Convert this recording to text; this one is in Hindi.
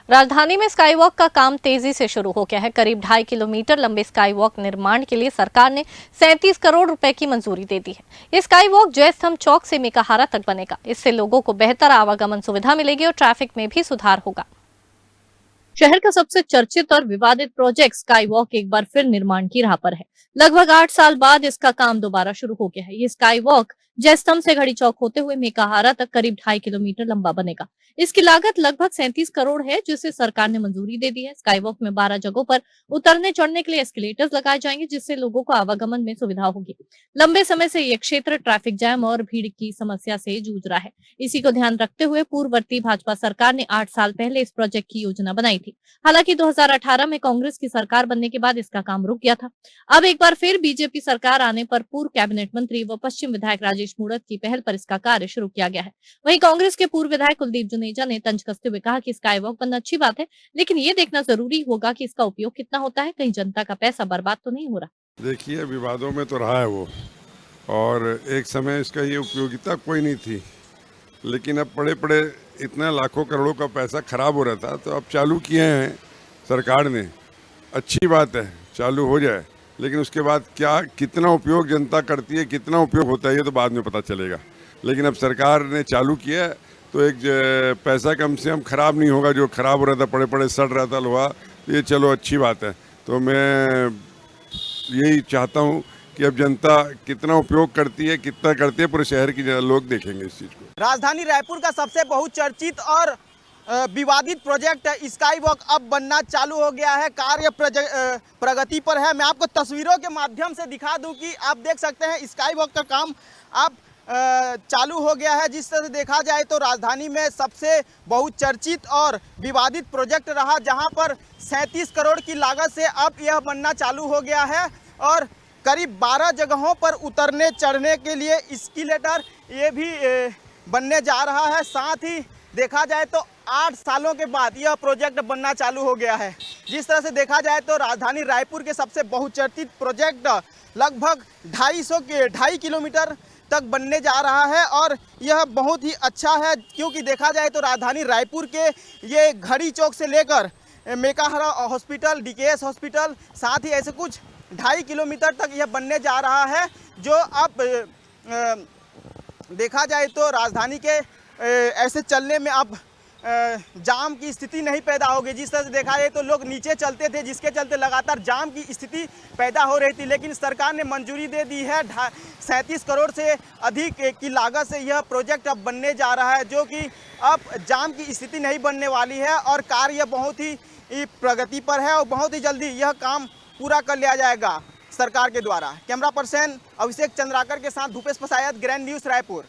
राजधानी में स्काई वॉक का काम तेजी से शुरू हो गया है। करीब 2.5 किलोमीटर लंबे स्काई वॉक निर्माण के लिए सरकार ने 37 करोड़ रुपए की मंजूरी दे दी है। ये स्काई वॉक जय स्तंभ चौक से मेकाहारा तक बनेगा। इससे लोगों को बेहतर आवागमन सुविधा मिलेगी और ट्रैफिक में भी सुधार होगा। शहर का सबसे चर्चित और विवादित प्रोजेक्ट स्काई वॉक एक बार फिर निर्माण की राह पर है। लगभग 8 साल बाद इसका काम दोबारा शुरू हो गया है। ये स्काई वॉक जय स्तंभ से घड़ी चौक होते हुए मेकाहारा तक करीब 2.5 किलोमीटर लंबा बनेगा। इसकी लागत लगभग 37 करोड़ है, जिसे सरकार ने मंजूरी दे दी है। स्काई वॉक में 12 जगहों पर उतरने चढ़ने के लिए एस्केलेटर्स लगाए जाएंगे, जिससे लोगों को आवागमन में सुविधा होगी। लंबे समय से ये क्षेत्र ट्रैफिक जैम और भीड़ की समस्या से जूझ रहा है। इसी को ध्यान रखते हुए पूर्ववर्ती भाजपा सरकार ने 8 साल पहले इस प्रोजेक्ट की योजना बनाई थी। हालांकि 2018 में कांग्रेस की सरकार बनने के बाद इसका काम रुक गया था। अब एक बार फिर बीजेपी सरकार आने पर पूर्व कैबिनेट मंत्री व पश्चिम विधायक राजेश मूणत की पहल पर इसका कार्य शुरू किया गया है। वहीं कांग्रेस के पूर्व विधायक कुलदीप जुनेजा ने तंज कसते हुए कहा कि स्काई वॉक बनना अच्छी बात है, लेकिन ये देखना जरूरी होगा कि इसका उपयोग कितना होता है, कहीं जनता का पैसा बर्बाद तो नहीं हो रहा। देखिए, विवादों में तो रहा है वो, और एक समय इसका ये उपयोगिता कोई नहीं थी, लेकिन अब पड़े पड़े इतना लाखों करोड़ों का पैसा खराब हो रहा था, तो अब चालू किए हैं सरकार ने। अच्छी बात है, चालू हो जाए, लेकिन उसके बाद क्या कितना उपयोग जनता करती है, कितना उपयोग होता है, ये तो बाद में पता चलेगा। लेकिन अब सरकार ने चालू किया है, तो एक पैसा कम से कम खराब नहीं होगा। जो खराब हो रहा था, पड़े पड़े सड़ रहा था लोहा, तो ये चलो अच्छी बात है। तो मैं यही चाहता हूँ कि अब जनता कितना उपयोग करती है, कितना करती है, पूरे शहर की लोग देखेंगे इस चीज़ को। राजधानी रायपुर का सबसे बहुचर्चित और विवादित प्रोजेक्ट स्काई वॉक अब बनना चालू हो गया है। कार्य प्रगति पर है। मैं आपको तस्वीरों के माध्यम से दिखा दूं कि आप देख सकते हैं स्काई वॉक का काम अब चालू हो गया है। जिस तरह से देखा जाए तो राजधानी में सबसे बहुचर्चित और विवादित प्रोजेक्ट रहा, जहां पर 37 करोड़ की लागत से अब यह बनना चालू हो गया है और करीब 12 जगहों पर उतरने चढ़ने के लिए एस्केलेटर ये भी बनने जा रहा है। साथ ही देखा जाए तो 8 सालों के बाद यह प्रोजेक्ट बनना चालू हो गया है। जिस तरह से देखा जाए तो राजधानी रायपुर के सबसे बहुचर्चित प्रोजेक्ट लगभग 2.5 किलोमीटर तक बनने जा रहा है और यह बहुत ही अच्छा है, क्योंकि देखा जाए तो राजधानी रायपुर के ये घड़ी चौक से लेकर मेकाहारा हॉस्पिटल, डीकेएस हॉस्पिटल, साथ ही ऐसे कुछ 2.5 किलोमीटर तक यह बनने जा रहा है। जो अब देखा जाए तो राजधानी के ऐसे चलने में अब जाम की स्थिति नहीं पैदा होगी। जिस तरह से देखा जाए तो लोग नीचे चलते थे, जिसके चलते लगातार जाम की स्थिति पैदा हो रही थी, लेकिन सरकार ने मंजूरी दे दी है। 37 करोड़ से अधिक की लागत से यह प्रोजेक्ट अब बनने जा रहा है, जो कि अब जाम की स्थिति नहीं बनने वाली है और कार्य बहुत ही प्रगति पर है और बहुत ही जल्दी यह काम पूरा कर लिया जाएगा सरकार के द्वारा। कैमरा पर्सन अभिषेक चंद्राकर के साथ भूपेश पसायत, ग्रैंड न्यूज़ रायपुर।